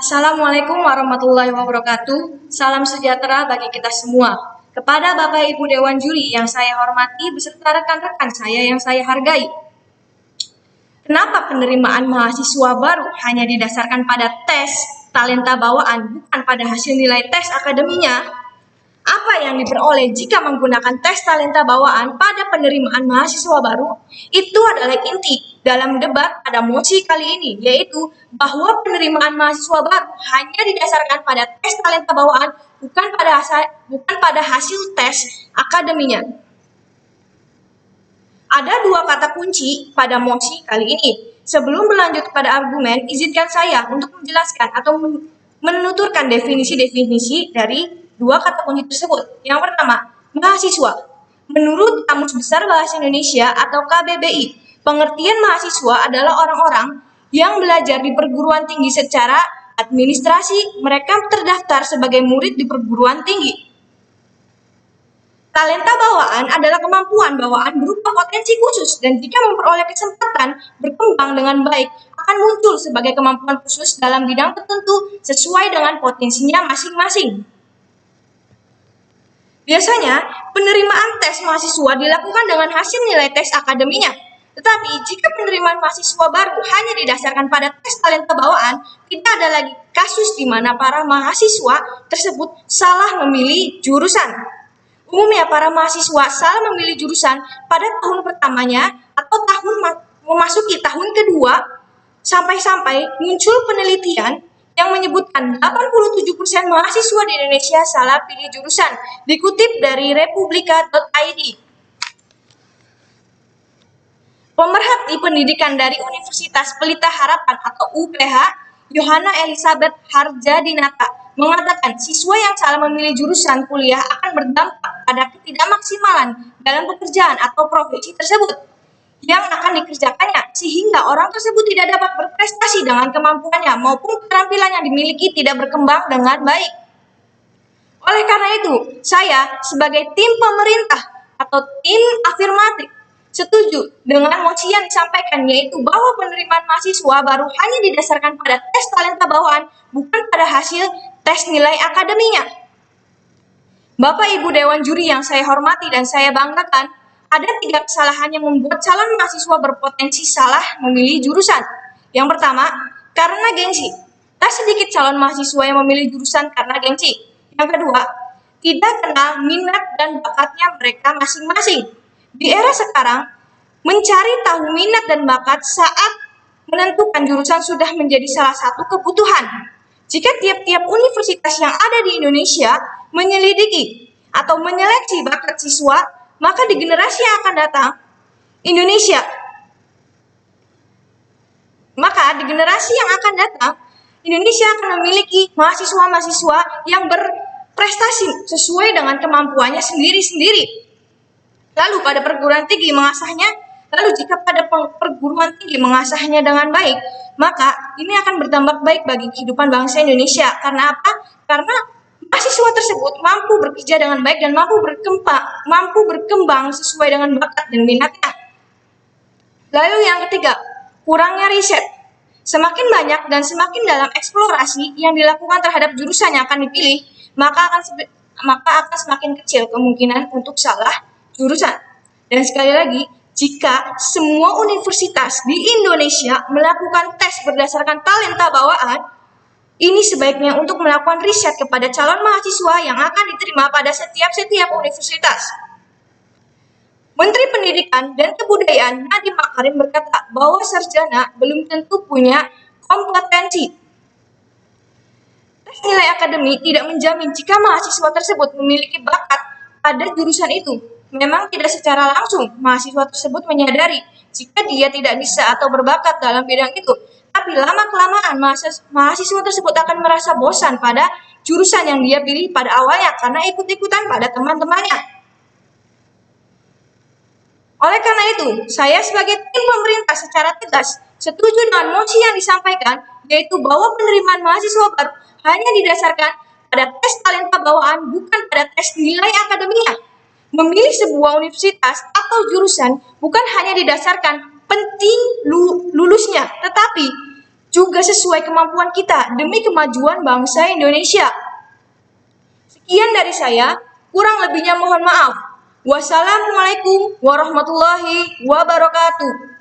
Assalamualaikum warahmatullahi wabarakatuh. Salam sejahtera bagi kita semua. Kepada Bapak Ibu Dewan Juri yang saya hormati beserta rekan-rekan saya yang saya hargai. Kenapa penerimaan mahasiswa baru hanya didasarkan pada tes talenta bawaan, bukan pada hasil nilai tes akademinya? Apa yang diperoleh jika menggunakan tes talenta bawaan pada penerimaan mahasiswa baru? Itu adalah inti dalam debat pada mosi kali ini, yaitu bahwa penerimaan mahasiswa baru hanya didasarkan pada tes talenta bawaan, bukan pada hasil tes akademinya. Ada dua kata kunci pada mosi kali ini. Sebelum berlanjut pada argumen, izinkan saya untuk menjelaskan atau menuturkan definisi-definisi dari dua kata kunci tersebut. Yang pertama, mahasiswa. Menurut Kamus Besar Bahasa Indonesia atau KBBI, pengertian mahasiswa adalah orang-orang yang belajar di perguruan tinggi secara administrasi. Mereka terdaftar sebagai murid di perguruan tinggi. Talenta bawaan adalah kemampuan bawaan berupa potensi khusus dan jika memperoleh kesempatan berkembang dengan baik akan muncul sebagai kemampuan khusus dalam bidang tertentu sesuai dengan potensinya masing-masing. Biasanya, penerimaan tes mahasiswa dilakukan dengan hasil nilai tes akademinya. Tetapi, jika penerimaan mahasiswa baru hanya didasarkan pada tes talenta bawaan, tidak ada lagi kasus di mana para mahasiswa tersebut salah memilih jurusan. Umumnya, para mahasiswa salah memilih jurusan pada tahun pertamanya atau memasuki tahun kedua, sampai-sampai muncul penelitian yang menyebutkan 87% mahasiswa di Indonesia salah pilih jurusan, dikutip dari republika.id. Pemerhati pendidikan dari Universitas Pelita Harapan atau UPH, Yohana Elizabeth Harjadinata, mengatakan siswa yang salah memilih jurusan kuliah akan berdampak pada ketidakmaksimalan dalam pekerjaan atau profesi tersebut yang akan dikerjakannya, sehingga orang tersebut tidak dapat berprestasi dengan kemampuannya maupun keterampilan yang dimiliki tidak berkembang dengan baik. Oleh karena itu, saya sebagai tim pemerintah atau tim afirmatif setuju dengan mosi yang disampaikan, yaitu bahwa penerimaan mahasiswa baru hanya didasarkan pada tes talenta bawaan, bukan pada hasil tes nilai akademinya. Bapak Ibu Dewan Juri yang saya hormati dan saya banggakan, ada 3 kesalahan yang membuat calon mahasiswa berpotensi salah memilih jurusan. Yang pertama, karena gengsi. Tak sedikit calon mahasiswa yang memilih jurusan karena gengsi. Yang kedua, tidak kenal minat dan bakatnya mereka masing-masing. Di era sekarang, mencari tahu minat dan bakat saat menentukan jurusan sudah menjadi salah satu kebutuhan. Jika tiap-tiap universitas yang ada di Indonesia menyelidiki atau menyeleksi bakat siswa, maka di generasi yang akan datang, Indonesia akan memiliki mahasiswa-mahasiswa yang berprestasi sesuai dengan kemampuannya sendiri-sendiri. Lalu jika pada perguruan tinggi mengasahnya dengan baik, maka ini akan berdampak baik bagi kehidupan bangsa Indonesia. Karena apa? Karena mahasiswa tersebut mampu bekerja dengan baik dan mampu berkembang sesuai dengan bakat dan minatnya. Lalu yang ketiga, kurangnya riset. Semakin banyak dan semakin dalam eksplorasi yang dilakukan terhadap jurusan yang akan dipilih, maka akan semakin kecil kemungkinan untuk salah jurusan. Dan sekali lagi, jika semua universitas di Indonesia melakukan tes berdasarkan talenta bawaan, ini sebaiknya untuk melakukan riset kepada calon mahasiswa yang akan diterima pada setiap universitas. Menteri Pendidikan dan Kebudayaan Nadiem Makarim berkata bahwa sarjana belum tentu punya kompetensi. Tes nilai akademik tidak menjamin jika mahasiswa tersebut memiliki bakat pada jurusan itu. Memang tidak secara langsung mahasiswa tersebut menyadari jika dia tidak bisa atau berbakat dalam bidang itu. Tapi lama-kelamaan mahasiswa tersebut akan merasa bosan pada jurusan yang dia pilih pada awalnya karena ikut-ikutan pada teman-temannya. Oleh karena itu, saya sebagai tim pemerintah secara tegas setuju dengan mosi yang disampaikan, yaitu bahwa penerimaan mahasiswa baru hanya didasarkan pada tes talenta bawaan, bukan pada tes nilai akademinya. Memilih sebuah universitas atau jurusan bukan hanya didasarkan penting lulusnya, tetapi juga sesuai kemampuan kita demi kemajuan bangsa Indonesia. Sekian dari saya, kurang lebihnya mohon maaf. Wassalamualaikum warahmatullahi wabarakatuh.